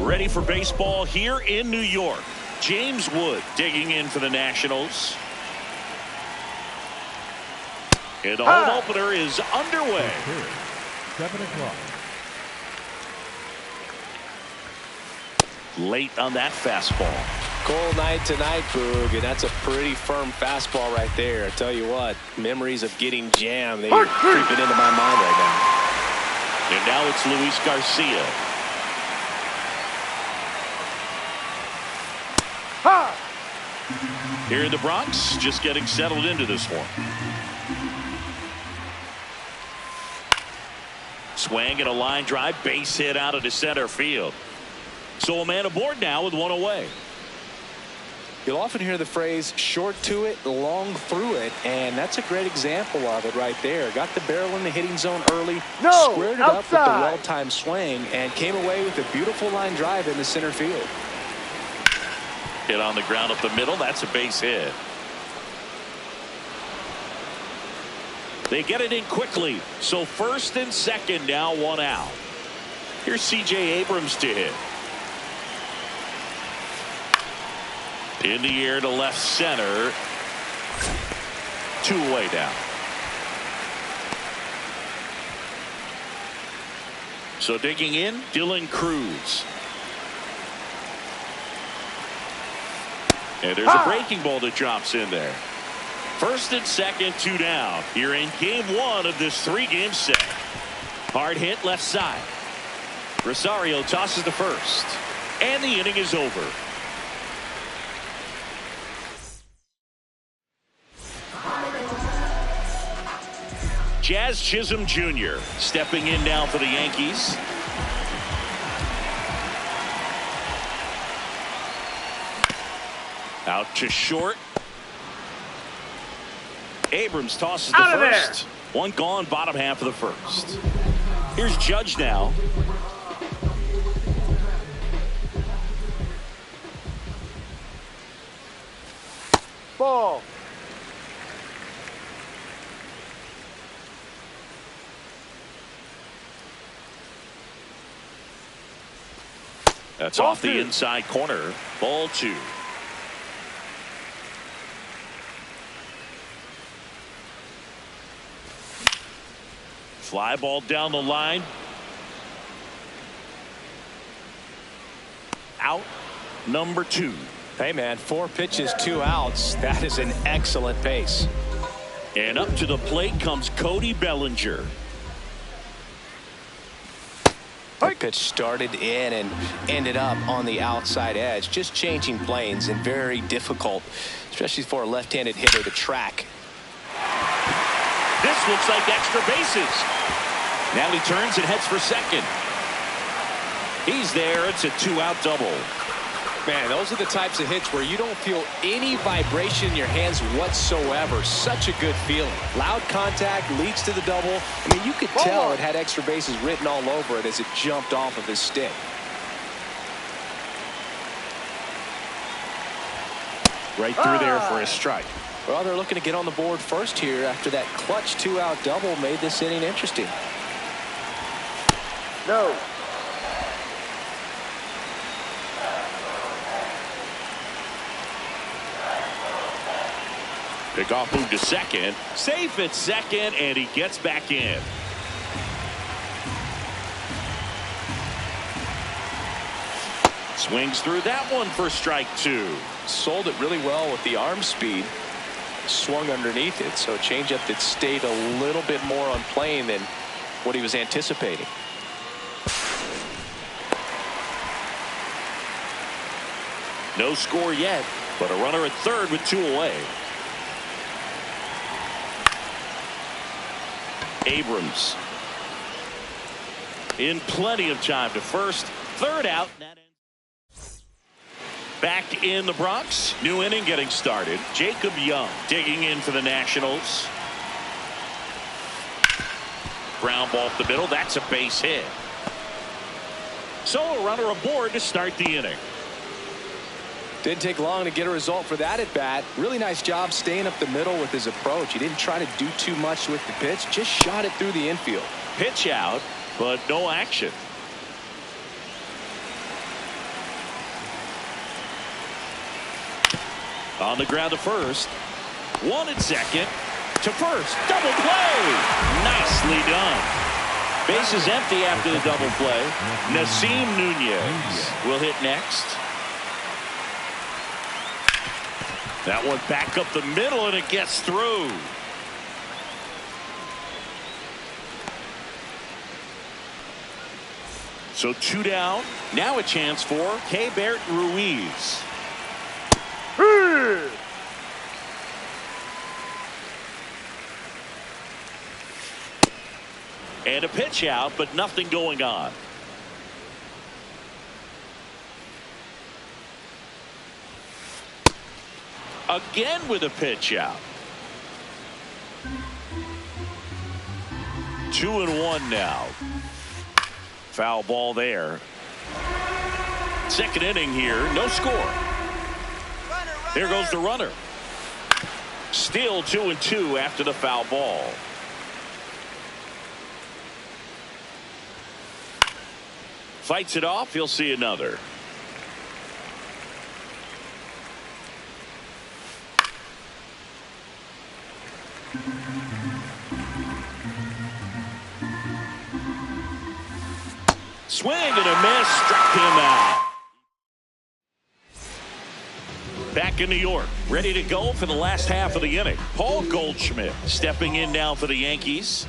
Ready for baseball here in New York. James Wood digging in for the Nationals. And the home opener is underway. 7 o'clock. Late on that fastball. Cold night tonight, Boog, and that's a pretty firm fastball right there. I tell you what, memories of getting jammed, they're creeping into my mind right now. And now it's Luis Garcia. Here in the Bronx, just getting settled into this one. Swing and a line drive, base hit out into center field. So a man aboard now with one away. You'll often hear the phrase short to it, long through it, and that's a great example of it right there. Got the barrel in the hitting zone early, squared it up with the well-timed swing, and came away with a beautiful line drive in the center field. Hit on the ground up the middle. That's a base hit. They get it in quickly. So first and second, now one out. Here's C.J. Abrams to hit. In the air to left center. 2 away down. So digging in, Dylan Cruz. And there's a breaking ball that drops in there. First and second, 2 down. Here in game 1 of this 3-game set. Hard hit left side. Rosario tosses the first. And the inning is over. Jazz Chisholm Jr. stepping in now for the Yankees. Out to short. Abrams tosses the first. One gone, bottom half of the first. Here's Judge now. Ball. That's off the inside corner. Ball 2. Fly ball down the line. Out number 2. Hey, man, 4 pitches, 2 outs. That is an excellent pace. And up to the plate comes Cody Bellinger. The pitch started in and ended up on the outside edge. Just changing planes and very difficult, especially for a left-handed hitter to track. This looks like extra bases. Now he turns and heads for second. He's there. It's a 2-out double. Man, those are the types of hits where you don't feel any vibration in your hands whatsoever. Such a good feeling. Loud contact leads to the double. I mean, you could tell it had extra bases written all over it as it jumped off of his stick. Right through there for a strike. Well, they're looking to get on the board first here after that clutch 2-out double made this inning interesting. No. Pickoff move to second. Safe at second, and he gets back in. Swings through that one for strike 2. Sold it really well with the arm speed. Swung underneath it, so changeup that stayed a little bit more on plane than what he was anticipating. No score yet, but a runner at third with 2 away. Abrams in plenty of time to first. Third out. Back in the Bronx. New inning getting started. Jacob Young digging in for the Nationals. Ground ball up the middle. That's a base hit. So a runner aboard to start the inning. Didn't take long to get a result for that at bat. Really nice job staying up the middle with his approach. He didn't try to do too much with the pitch, just shot it through the infield. Pitch out, but no action. On the ground to first. One at second. To first. Double play. Nicely done. Bases empty after the double play. Nasim Nunez will hit next. That one back up the middle, and it gets through. So 2 down. Now a chance for Keibert Ruiz. And a pitch out, but nothing going on. Again with a pitch out. 2-1 now. Foul ball there. Second inning here, no score. Here goes the runner. Still 2-2 after the foul ball. Fights it off. He'll see another. Swing and a miss. Struck him out. Back in New York, ready to go for the last half of the inning. Paul Goldschmidt stepping in now for the Yankees.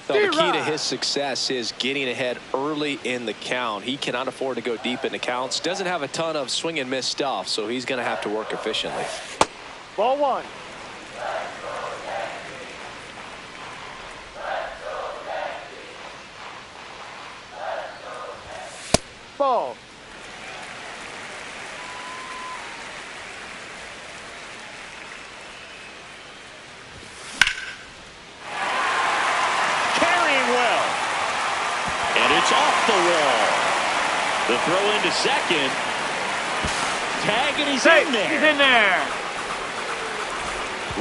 So the key to his success is getting ahead early in the count. He cannot afford to go deep in the counts. Doesn't have a ton of swing and miss stuff, so he's going to have to work efficiently. Ball 1. Ball. It's off the wall. The throw into second. Tag, and he's in there. He's in there.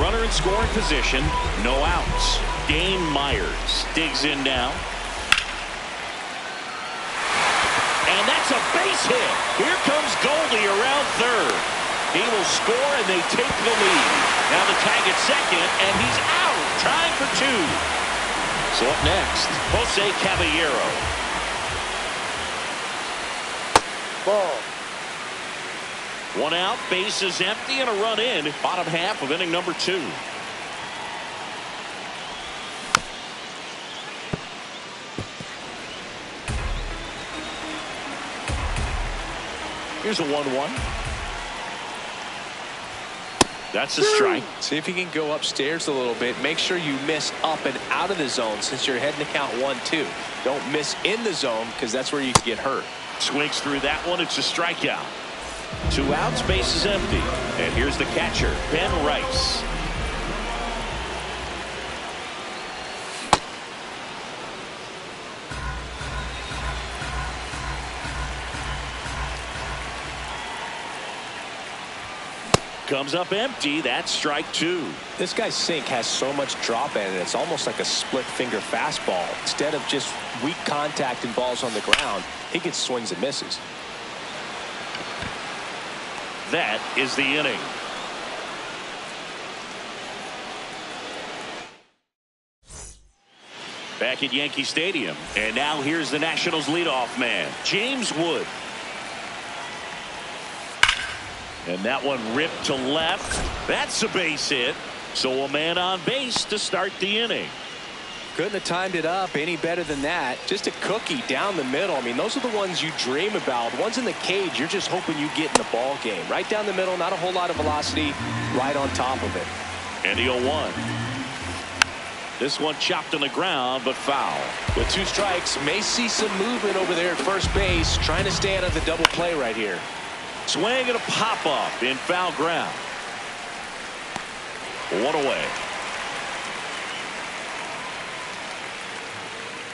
Runner in scoring position. No outs. Dane Myers digs in now. And that's a base hit. Here comes Goldie around third. He will score, and they take the lead. Now the tag at second, and he's out. Trying for 2. So up next, Jose Caballero. Ball. 1 out, bases empty, and a run in. Bottom half of inning number 2. Here's a 1-1. That's a strike. See if you can go upstairs a little bit. Make sure you miss up and out of the zone since you're heading to count 1-2. Don't miss in the zone because that's where you can get hurt. Swings through that one. It's a strikeout. 2 outs, bases empty. And here's the catcher, Ben Rice. Comes up empty. That's strike 2. This guy's sink has so much drop in it. It's almost like a split finger fastball. Instead of just weak contact and balls on the ground, he gets swings and misses. That is the inning. Back at Yankee Stadium. And now here's the Nationals leadoff man, James Wood. And that one ripped to left. That's a base hit. So a man on base to start the inning. Couldn't have timed it up any better than that. Just a cookie down the middle. I mean, those are the ones you dream about. Ones in the cage, you're just hoping you get in the ball game. Right down the middle, not a whole lot of velocity, right on top of it. And the 0-1. This one chopped on the ground, but foul. With 2 strikes, may see some movement over there at first base, trying to stay out of the double play right here. Swing and a pop-up in foul ground. 1 away.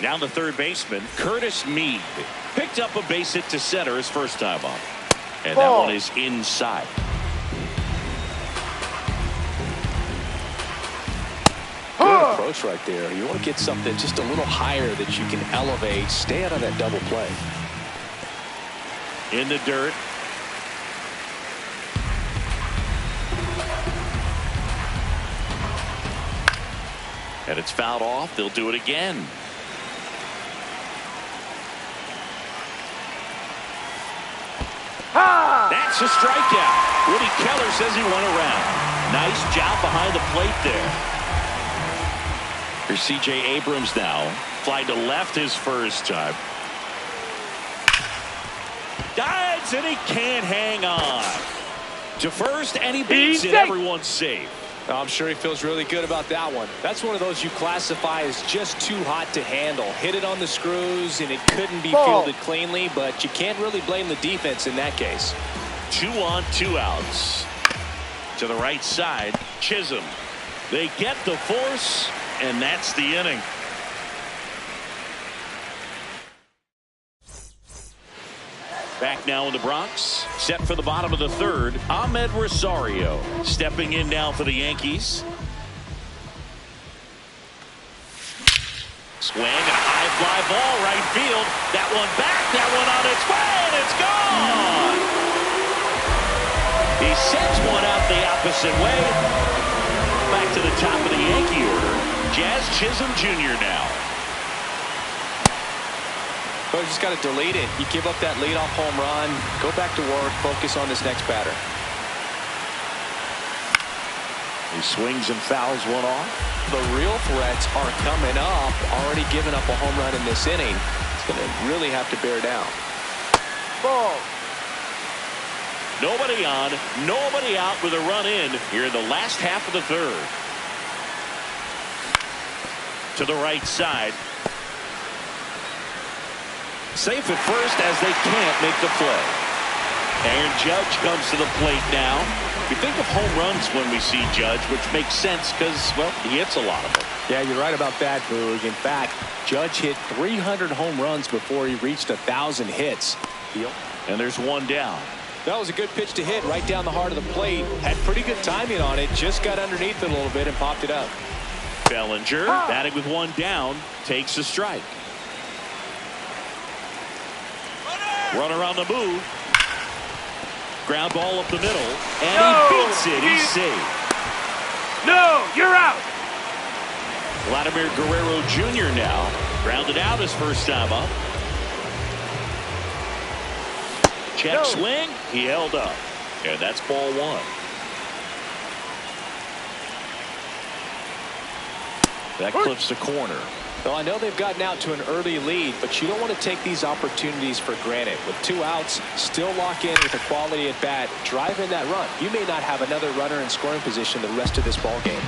Now the third baseman, Curtis Mead. Picked up a base hit to center his first time up. And that one is inside. Good approach right there. You want to get something just a little higher that you can elevate. Stay out of that double play. In the dirt. And it's fouled off. They'll do it again. Ha! That's a strikeout. Woody Keller says he went around. Nice job behind the plate there. Here's C.J. Abrams now. Fly to left his first time. Dives, and he can't hang on. To first, and he beats it. Everyone's safe. I'm sure he feels really good about that one. That's one of those you classify as just too hot to handle. Hit it on the screws, and it couldn't be fielded cleanly, but you can't really blame the defense in that case. 2 on, 2 outs. To the right side, Chisholm. They get the force, and that's the inning. Back now in the Bronx, set for the bottom of the third. Ahmed Rosario stepping in now for the Yankees. Swing and a high fly ball right field. That one back, that one on its way, and it's gone. He sends one out the opposite way. Back to the top of the Yankee order. Jazz Chisholm Jr. now. But you just got to delete it. You give up that leadoff home run. Go back to work. Focus on this next batter. He swings and fouls one off. The real threats are coming up. Already given up a home run in this inning. It's going to really have to bear down. Ball. Nobody on, nobody out with a run in here in the last half of the third. To the right side. Safe at first as they can't make the play. Aaron Judge comes to the plate now. We think of home runs when we see Judge, which makes sense because, well, he hits a lot of them. Yeah, you're right about that, Boog. In fact, Judge hit 300 home runs before he reached 1,000 hits. And there's one down. That was a good pitch to hit right down the heart of the plate. Had pretty good timing on it. Just got underneath it a little bit and popped it up. Bellinger, batting with one down, takes a strike. Runner on the move. Ground ball up the middle. And he beats it. He's safe. No, you're out. Vladimir Guerrero Jr. now. Grounded out his first time up. Check swing. He held up. And that's ball one. That clips the corner. Well, I know they've gotten out to an early lead, but you don't want to take these opportunities for granted. With 2 outs, still lock in with a quality at bat, drive in that run. You may not have another runner in scoring position the rest of this ball game.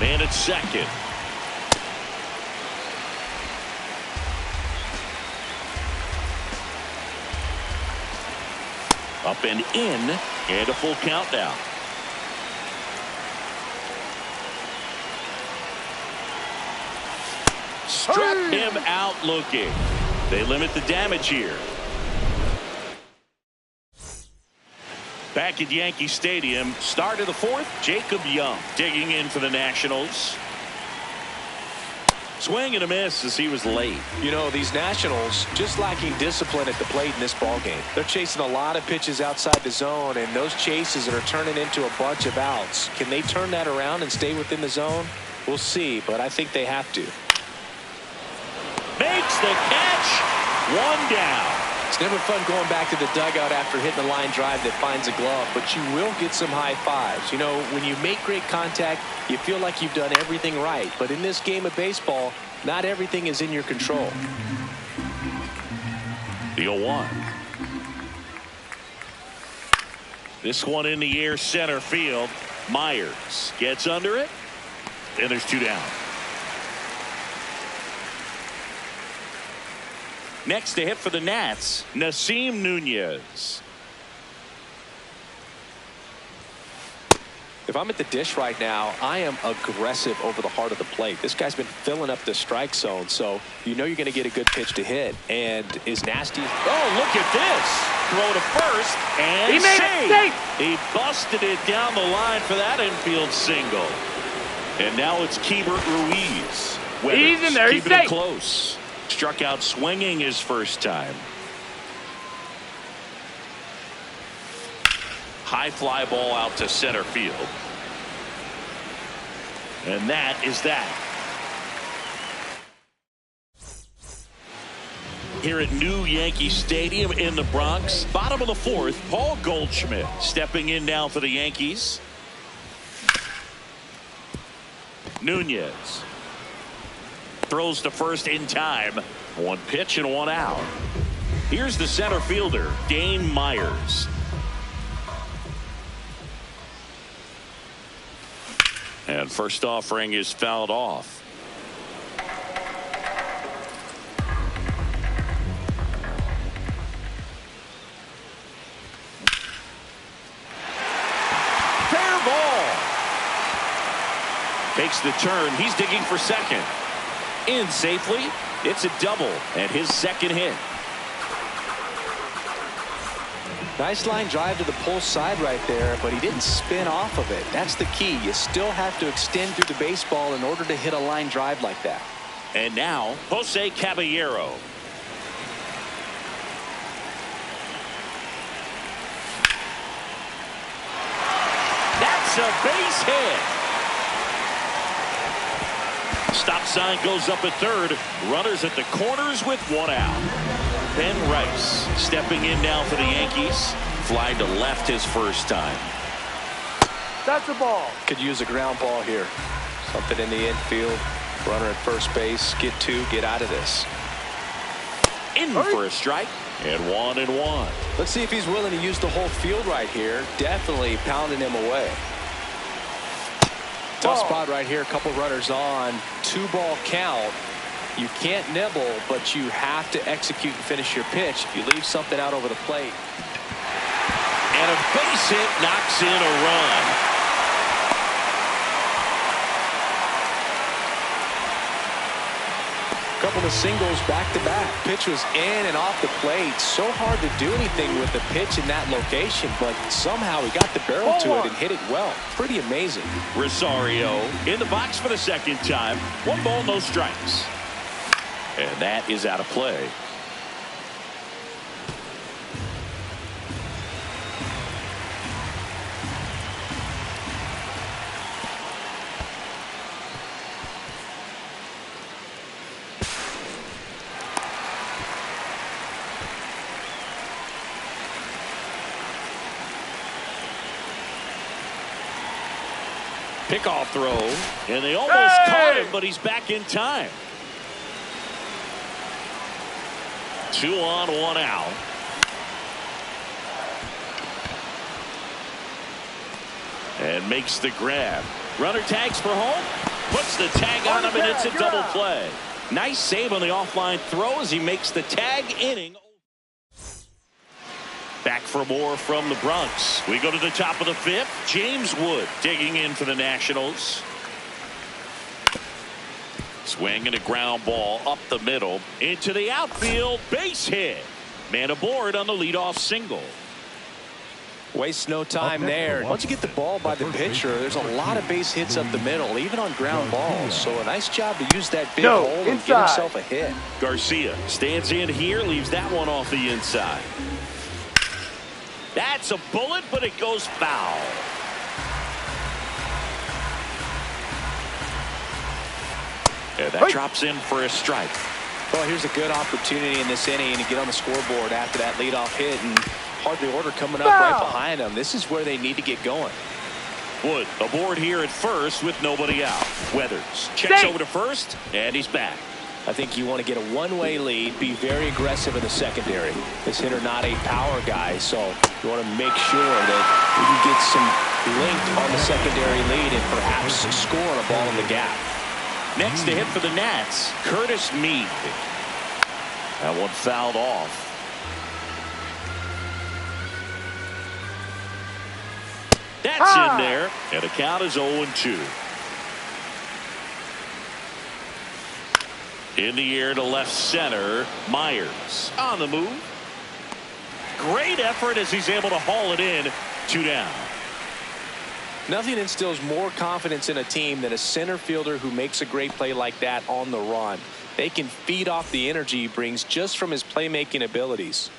Man at second. Up and in, and a full count now. Struck him out looking. They limit the damage here. Back at Yankee Stadium, start of the fourth, Jacob Young digging in for the Nationals. Swing and a miss as he was late. You know, these Nationals just lacking discipline at the plate in this ball game. They're chasing a lot of pitches outside the zone, and those chases are turning into a bunch of outs. Can they turn that around and stay within the zone? We'll see, but I think they have to. Makes the catch. One down. It's never fun going back to the dugout after hitting a line drive that finds a glove, but you will get some high fives. You know, when you make great contact, you feel like you've done everything right. But in this game of baseball, not everything is in your control. The 0-1. This one in the air center field. Myers gets under it, and there's 2 down. Next to hit for the Nats, Nasim Nunez. If I'm at the dish right now, I am aggressive over the heart of the plate. This guy's been filling up the strike zone, so you know you're going to get a good pitch to hit. And is nasty. Oh, look at this. Throw to first, and he made it safe. He busted it down the line for that infield single. And now it's Keibert Ruiz. He's in there. He's keeping safe. it close. Struck out swinging his first time. High fly ball out to center field. And that is that. Here at New Yankee Stadium in the Bronx, bottom of the fourth, Paul Goldschmidt stepping in now for the Yankees. Nunez throws to first in time. One pitch and one out. Here's the center fielder, Dane Myers. And first offering is fouled off. Fair ball. Takes the turn. He's digging for second. In safely. It's a double and his second hit. Nice line drive to the pull side right there, but he didn't spin off of it. That's the key. You still have to extend through the baseball in order to hit a line drive like that. And now Jose Caballero. That's a base hit. Stop sign goes up at third. Runners at the corners with one out. Ben Rice stepping in now for the Yankees. Fly to left his first time. That's a ball. Could use a ground ball here. Something in the infield. Runner at first base. Get two. Get out of this. In for a strike. And 1-1. Let's see if he's willing to use the whole field right here. Definitely pounding him away. Tough spot right here. A couple runners on. 2-ball count. You can't nibble, but you have to execute and finish your pitch. If you leave something out over the plate. And a base hit knocks in a run. Couple of singles back-to-back. Pitch was in and off the plate. So hard to do anything with the pitch in that location, but somehow he got the barrel to it and hit it well. Pretty amazing. Rosario in the box for the second time. 1 ball, no strikes. And that is out of play. Pickoff throw, and they almost caught him, but he's back in time. 2 on, 1 out. And makes the grab. Runner tags for home. Puts the tag on him, and it's a double play. Nice save on the offline throw as he makes the tag inning. Back for more from the Bronx. We go to the top of the 5th. James Wood digging in for the Nationals. Swing and a ground ball up the middle into the outfield. Base hit. Man aboard on the leadoff single. Waste no time there. Once you get the ball by the pitcher, there's a lot of base hits up the middle, even on ground balls. So a nice job to use that big hole and get himself a hit. Garcia stands in here, leaves that one off the inside. That's a bullet, but it goes foul. And that drops in for a strike. Well, here's a good opportunity in this inning to get on the scoreboard after that leadoff hit, and hardly order coming up right behind them. This is where they need to get going. Wood aboard here at first with nobody out. Weathers checks over to first, and he's back. I think you want to get a one-way lead, be very aggressive in the secondary. This hitter not a power guy, so you want to make sure that you can get some length on the secondary lead and perhaps score on a ball in the gap. Next to hit for the Nats, Curtis Mead. That one fouled off. That's in there, and the count is 0-2. In the air to left center, Myers on the move. Great effort as he's able to haul it in. 2 down. Nothing instills more confidence in a team than a center fielder who makes a great play like that on the run. They can feed off the energy he brings just from his playmaking abilities.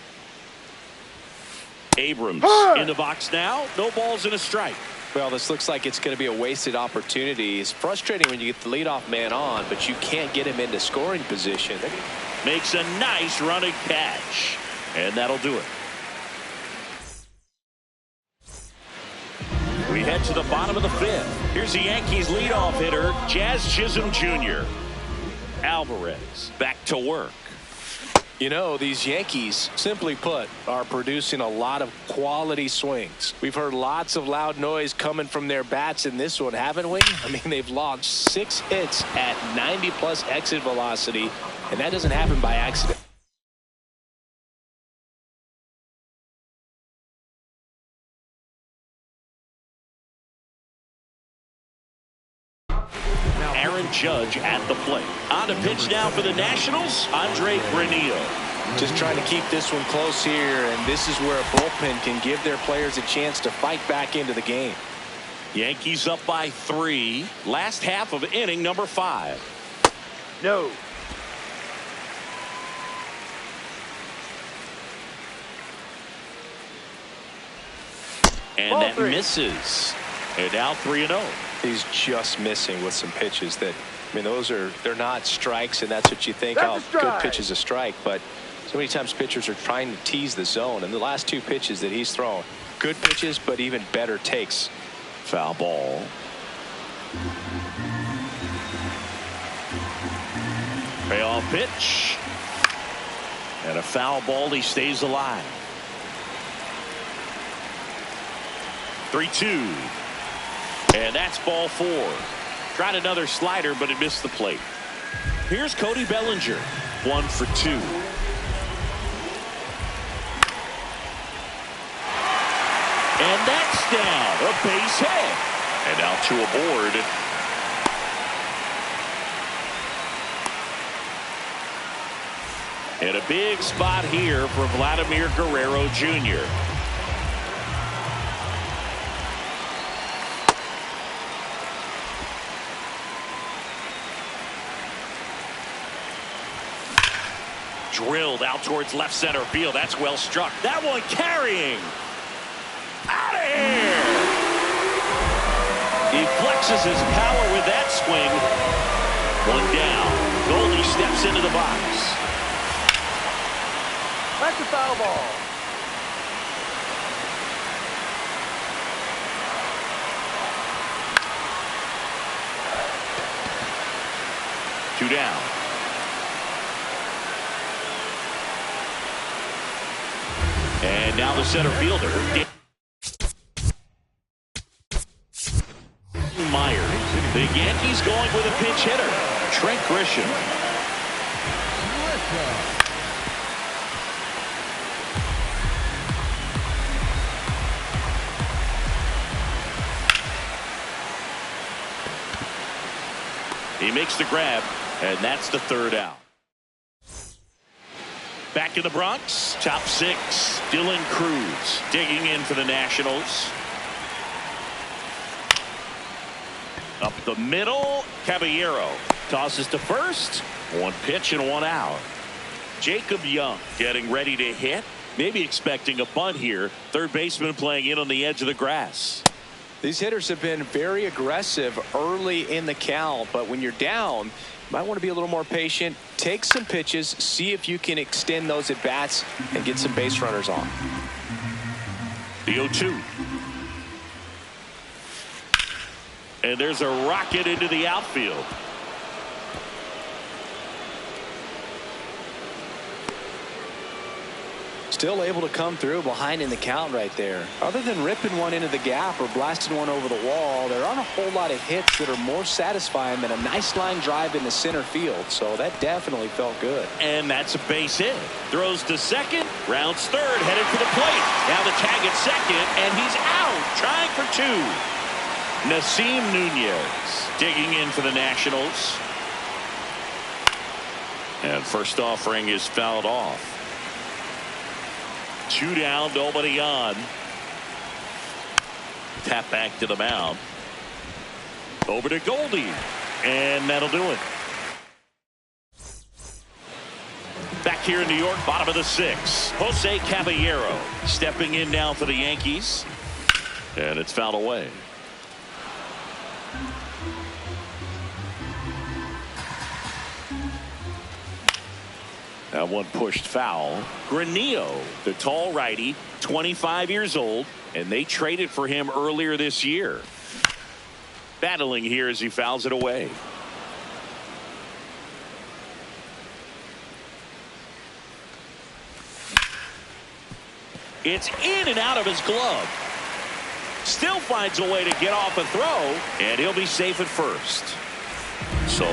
Abrams in the box now. No balls and a strike. Well, this looks like it's going to be a wasted opportunity. It's frustrating when you get the leadoff man on, but you can't get him into scoring position. Makes a nice running catch, and that'll do it. We head to the bottom of the fifth. Here's the Yankees leadoff hitter, Jazz Chisholm Jr. Alvarez back to work. You know, these Yankees, simply put, are producing a lot of quality swings. We've heard lots of loud noise coming from their bats in this one, haven't we? I mean, they've launched 6 hits at 90-plus exit velocity, and that doesn't happen by accident. Aaron Judge at the plate. On to pitch now for the Nationals, Andre Granillo. Just trying to keep this one close here, and this is where a bullpen can give their players a chance to fight back into the game. Yankees up by 3. Last half of inning number 5. No. And that misses. And now 3-0. He's just missing with some pitches that, I mean, they're not strikes, and that's what you think. Oh, good pitch is a strike, but so many times pitchers are trying to tease the zone, and the last 2 pitches that he's thrown, good pitches, but even better takes. Foul ball. Payoff pitch. And a foul ball. He stays alive. 3-2. And that's ball 4. Tried another slider, but it missed the plate. Here's Cody Bellinger. 1 for 2. And that's down. A base hit. And now 2 aboard. And a big spot here for Vladimir Guerrero Jr. Drilled out towards left center field. That's well struck. That one carrying. Out of here. He flexes his power with that swing. 1 down. Goldie steps into the box. That's a foul ball. Two down. And now the center fielder. Myers. The Yankees going with a pinch hitter. Trent Grisham. He makes the grab, and that's the 3rd out. Back in the Bronx, top 6, Dylan Cruz digging in for the Nationals. Up the middle, Caballero tosses to first. 1 pitch and 1 out. Jacob Young getting ready to hit. Maybe expecting a bunt here. Third baseman playing in on the edge of the grass. These hitters have been very aggressive early in the count, but when you're down, you might want to be a little more patient. Take some pitches, see if you can extend those at bats and get some base runners on. The 0-2. And there's a rocket into the outfield. Still able to come through behind in the count right there. Other than ripping one into the gap or blasting one over the wall, there aren't a whole lot of hits that are more satisfying than a nice line drive in the center field. So that definitely felt good. And that's a base hit. Throws to second, rounds third, headed for the plate. Now the tag at second, and he's out, trying for 2. Nasim Nunez digging in for the Nationals. And first offering is fouled off. 2 down, nobody on. Tap back to the mound. Over to Goldie. And that'll do it. Back here in New York, bottom of the 6th. Jose Caballero stepping in now for the Yankees. And it's fouled away. That one pushed foul. Granillo, the tall righty, 25 years old, and they traded for him earlier this year. Battling here as he fouls it away. It's in and out of his glove. Still finds a way to get off a throw, and he'll be safe at first. So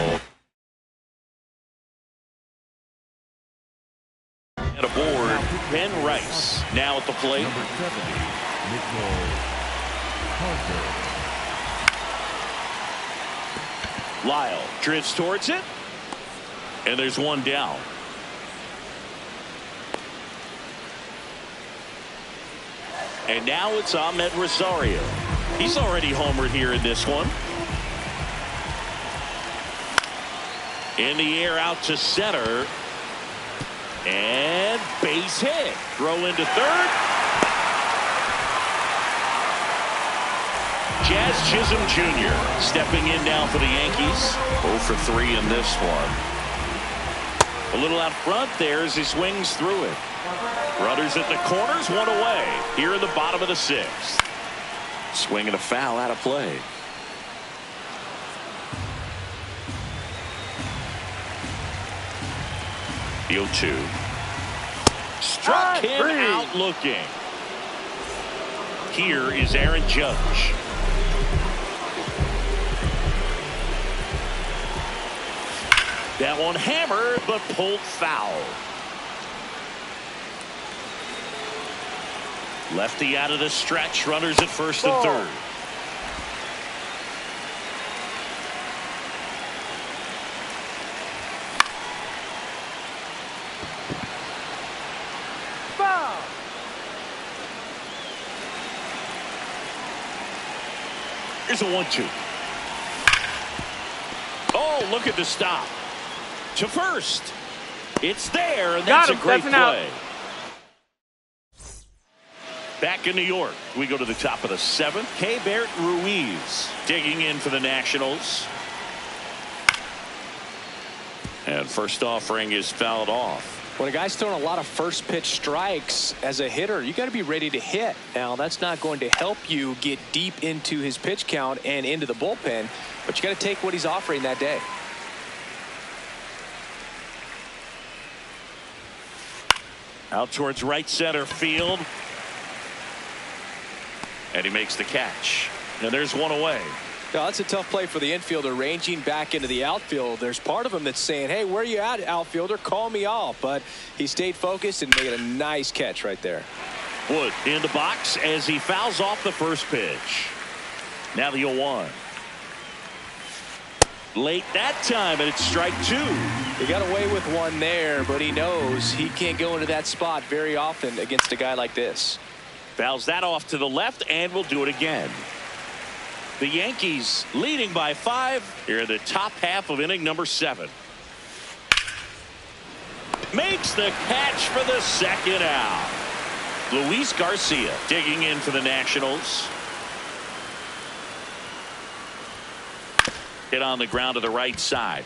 and aboard, Ben Rice now at the plate. Number 70, Nicole Carter. Lyle drifts towards it, and there's one down. And now it's Ahmed Rosario. He's already homered here in this one. In the air out to center. And base hit. Throw into third. Jazz Chisholm Jr. stepping in now for the Yankees. 0 for 3 in this one. A little out front there as he swings through it. Runners at the corners, one away. Here in the bottom of the 6th. Swing and a foul out of play. The 0-2. Struck him out looking. Here is Aaron Judge. That one hammered but pulled foul. Lefty out of the stretch. Runners at first and third. Foul. Here's a 1-2. Oh, look at the stop. To first. It's there, and that's a great play. Back in New York, we go to the top of the 7th. Keibert Ruiz digging in for the Nationals. And first offering is fouled off. When a guy's throwing a lot of first pitch strikes as a hitter, you got to be ready to hit. Now, that's not going to help you get deep into his pitch count and into the bullpen, but you got to take what he's offering that day. Out towards right center field. And he makes the catch. And there's one away. Now, that's a tough play for the infielder, ranging back into the outfield. There's part of him that's saying, hey, where you at, outfielder? Call me off. But he stayed focused and made a nice catch right there. Wood in the box as he fouls off the first pitch. Now the 0-1. Late that time, and it's strike 2. He got away with one there, but he knows he can't go into that spot very often against a guy like this. Fouls that off to the left, and will do it again. The Yankees leading by 5 here in the top half of inning number 7. Makes the catch for the second out. Luis Garcia digging in for the Nationals. Hit on the ground to the right side.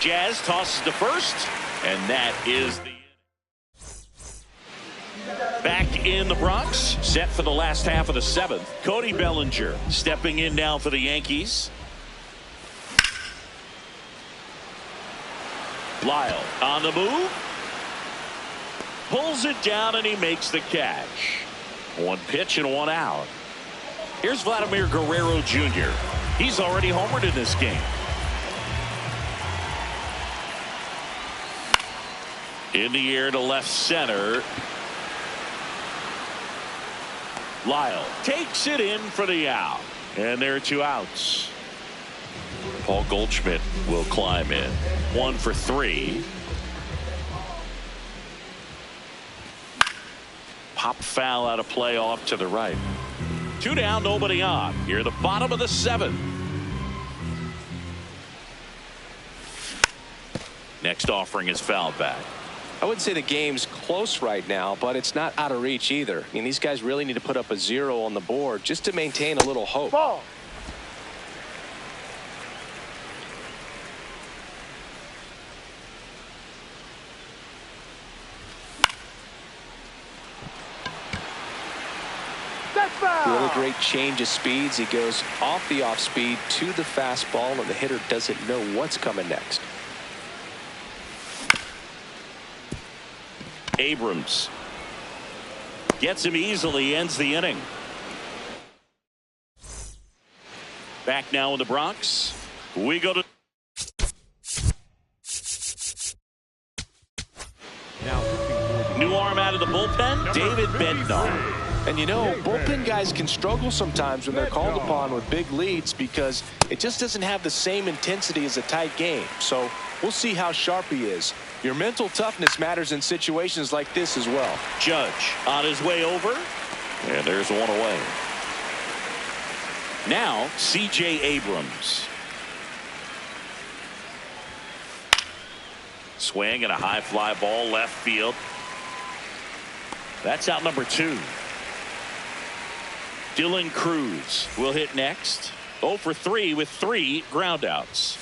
Jazz tosses to first, and that is the back in the Bronx, set for the last half of the 7th. Cody Bellinger stepping in now for the Yankees. Lyle on the move. Pulls it down, and he makes the catch. One pitch and one out. Here's Vladimir Guerrero Jr. He's already homered in this game. In the air to left center. Lyle takes it in for the out. And there are 2 outs. Paul Goldschmidt will climb in. 1 for 3. Pop foul out of play off to the right. 2 down, nobody on. Here at the bottom of the 7th. Next offering is fouled back. I wouldn't say the game's close right now, but it's not out of reach either. I mean, these guys really need to put up a 0 on the board just to maintain a little hope. Ball. foul. Really great change of speeds. He goes off the off speed to the fastball, and the hitter doesn't know what's coming next. Abrams gets him easily, ends the inning. Back now in the Bronx. We go to new arm out of the bullpen, David Bednar. And you know, bullpen guys can struggle sometimes when they're called upon with big leads because it just doesn't have the same intensity as a tight game. So we'll see how sharp he is. Your mental toughness matters in situations like this as well. Judge on his way over, and there's one away. Now C.J. Abrams. Swing and a high fly ball left field. That's out number 2. Dylan Cruz will hit next. 0 for 3 with 3 groundouts.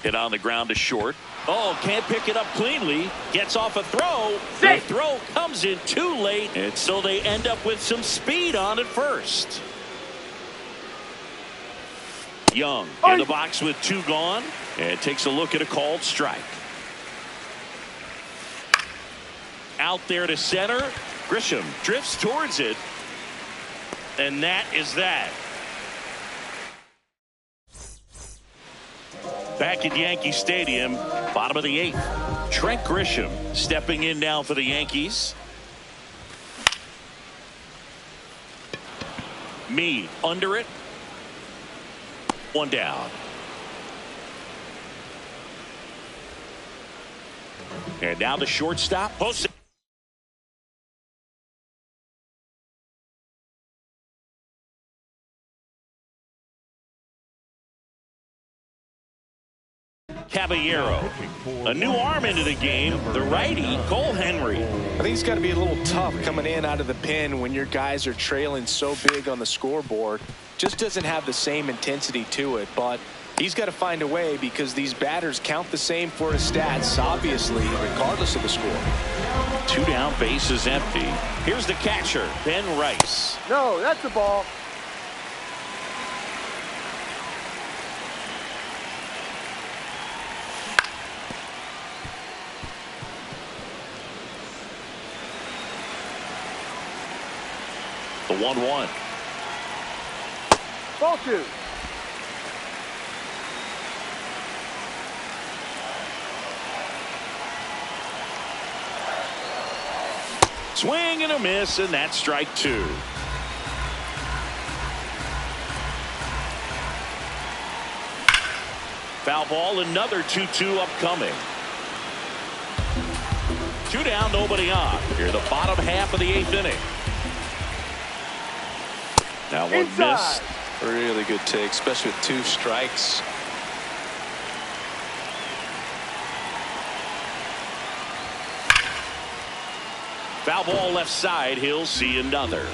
Hit on the ground to short. Oh, can't pick it up cleanly. Gets off a throw. The throw comes in too late, and so they end up with some speed on at first. Young in the box with 2 gone, and takes a look at a called strike. Out there to center. Grisham drifts towards it. And that is that. Back at Yankee Stadium, bottom of the 8th. Trent Grisham stepping in now for the Yankees. Meade under it. 1 down. And now the shortstop. Jose. Caballero. A new arm into the game. The righty, Cole Henry. I think it's got to be a little tough coming in out of the pen when your guys are trailing so big on the scoreboard. Just doesn't have the same intensity to it, but he's got to find a way because these batters count the same for his stats, obviously, regardless of the score. 2 down, bases empty. Here's the catcher, Ben Rice. No, that's the ball. The 1-1. Ball 2. Swing and a miss, and that's strike 2. Foul ball, another 2-2 upcoming. 2 down, nobody on. Here, the bottom half of the 8th inning. Now one missed. Really good take, especially with 2 strikes. Foul ball left side. He'll see another.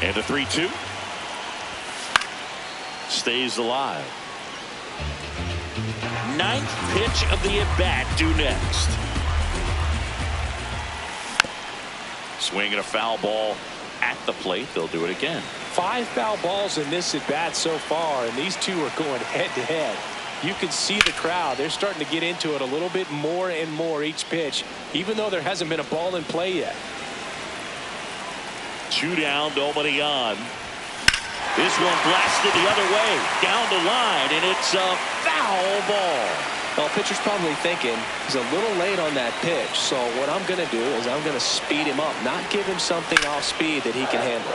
And a 3-2. Stays alive. 9th pitch of the at-bat due next. Swing and a foul ball at the plate. They'll do it again. 5 foul balls in this at bat so far, and these 2 are going head to head. You can see the crowd. They're starting to get into it a little bit more and more each pitch, even though there hasn't been a ball in play yet. 2 down, nobody on. This one blasted the other way, down the line, and it's a foul ball. Well, pitcher's probably thinking he's a little late on that pitch, so what I'm going to do is I'm going to speed him up, not give him something off speed that he can handle.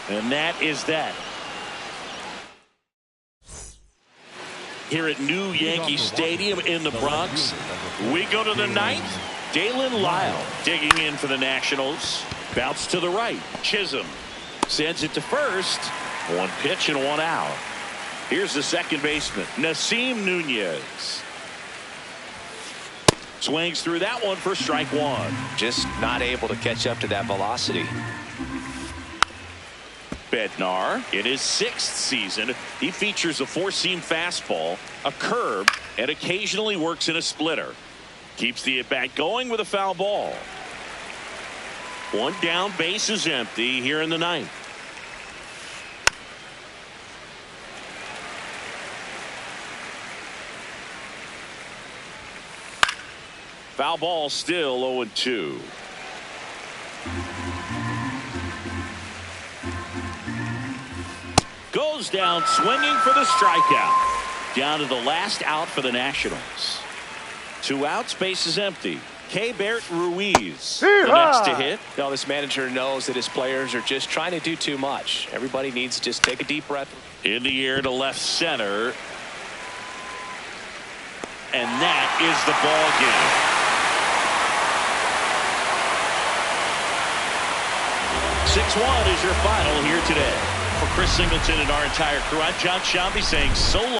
And that is that. Here at New Yankee Stadium in the Bronx, we go to the 9th. Dalen Lyle digging in for the Nationals. Bounce to the right. Chisholm sends it to first. 1 pitch and 1 out. Here's the second baseman, Nasim Nunez. Swings through that one for strike 1. Just not able to catch up to that velocity. Bednar, in his 6th season, he features a 4-seam fastball, a curve, and occasionally works in a splitter. Keeps the at-bat going with a foul ball. 1 down, base is empty here in the 9th. Foul ball, still 0-2. Goes down swinging for the strikeout. Down to the last out for the Nationals. 2 outs, base is empty. Keibert Ruiz, the next to hit. Now this manager knows that his players are just trying to do too much. Everybody needs to just take a deep breath. In the air to left center. And that is the ball game. 6-1 is your final here today. For Chris Singleton and our entire crew, I'm John Shambi saying so long.